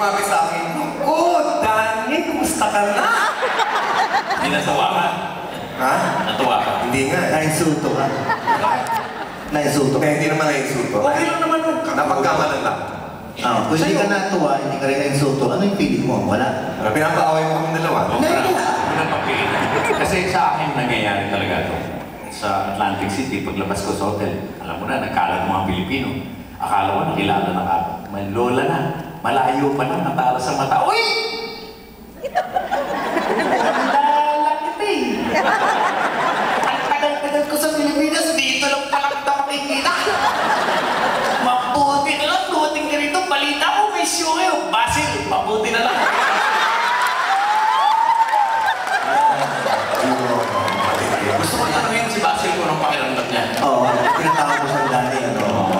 lumapit sa akin, "Oh, Danny, kumusta ka na?" Hindi natuwa ka? Ha? Natuwa ka? Hindi nga. Nainsulto ka. Nainsulto ka. Hindi naman nainsulto. Okay lang naman nun. Napagkamalan lang. Kung hindi ka natuwa, hindi ka rin nainsulto, ano yung feeling mo? Wala. Pinapaaway mo kami dalawa. Kasi sa akin, nangyayari talaga ito. Sa Atlantic City, paglabas ko sa hotel, alam mo na, nagkalat mga Pilipino. Akala ko, nakilala na ako. May lola na. Malayo pa lang, natala sa mata. Uy! Lalakit eh. Ang tagal-tagal ko sa Pilipinas, dito lang palang kita makikita. Mabuti na lang, dumating ka rito. Balita ko, may show kayo. Basil, mabuti na lang. Gusto ko tanongin si Basil kung anong pakiramdam niya. Oo, tinatawag ko sa dati.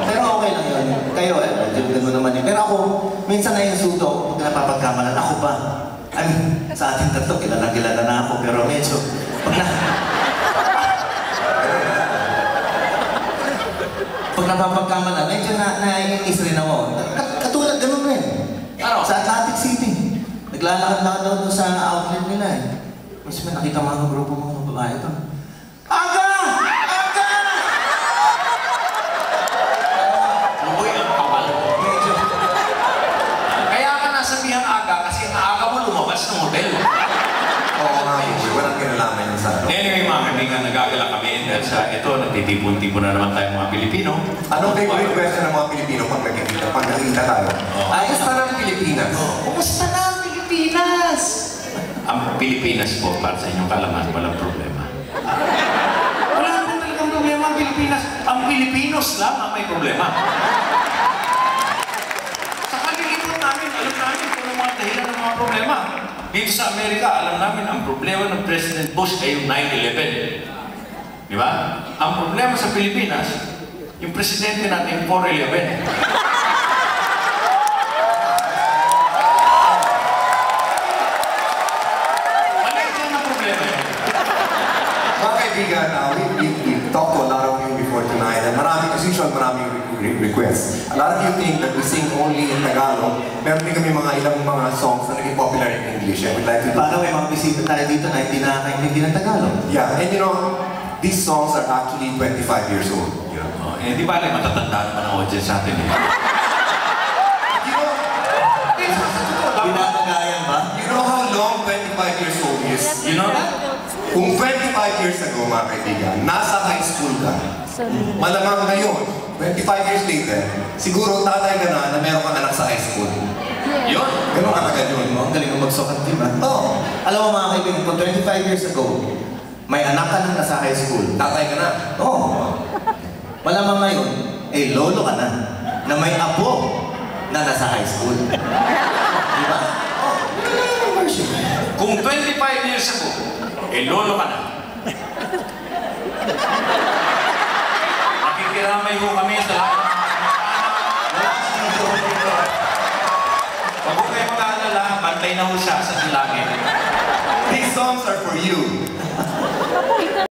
Pero okay lang yun. Kayo, dyan mo naman yun. Pero ako, minsan nainsulto ako pag napapagkamalan. Ako ba? I mean, sa ating tatlo, kilala na ako. Pero medyo, pag napapagkamalan, medyo naiinis rin ako. Katulad ganun rin. Ano? Sa Atlantic City. Naglalakad-lakad daw doon sa outlet nila eh. Mas may nakita mga grupo mga babae ito. Aga! Aga! Uy, ang kapal. Medyo. Kaya ka nasabihan aga kasi ang aga mo lumabas ng hotel. Oo nga, walang kinalaman yung sa ano. Anyway, mga kaibigan, nagagala kami dahil sa ito, nagtitipon-tipon na naman tayo mga Pilipino. Anong favorite question ng mga Pilipino pag nakikita tayo? Ayos na ng Pilipinas. Kumusta na ang Pilipinas? Ang Pilipinas po, para sa inyong kalaman, walang problema. Wala naman talagang problema ang Pilipinas. Ang Pilipinos lang ang may problema. Sa kalilipot namin, alam namin kung ano mga dahilan ng mga problema. Dito sa Amerika, alam namin ang problema ng President Bush ay yung 9/11. Di ba? Ang problema sa Pilipinas, yung presidente natin 4/11. We talked to a lot of you before tonight, and as usual, maraming requests. A lot of you think that we sing only in Tagalog. Meron din kami ilang mga songs na naging popular in English. I would like to do. Paano may mga bisita tayo dito na hindi nakakaintindi ng Tagalog? Yeah, and you know, these songs are actually 25 years old. Yeah. Di ba alam, matatanda naman ang audience natin. You know, Binatagayan ba? you know how long 25 years old is? You know that? Kung 25 years ago, mga kaibigan, nasa high school ka, malamang ngayon, 25 years later, siguro tatay ka na meron kang anak sa high school. Yun. Ganun katagal yun. Ang galing mo magsukat, di ba? Oo. Alam mo mga kaibigan, kung 25 years ago, may anak ka na nasa high school. Tatay ka na. Oo. Malamang ngayon, lolo ka na, na may apo na nasa high school. Di ba? Oo. Kung 25 years ago, lolo ka na. Nakikiramay ko kami sa lahat ng Huwag ko kayo mag-aalala, bantay na ho siya sa langit. These songs are for you.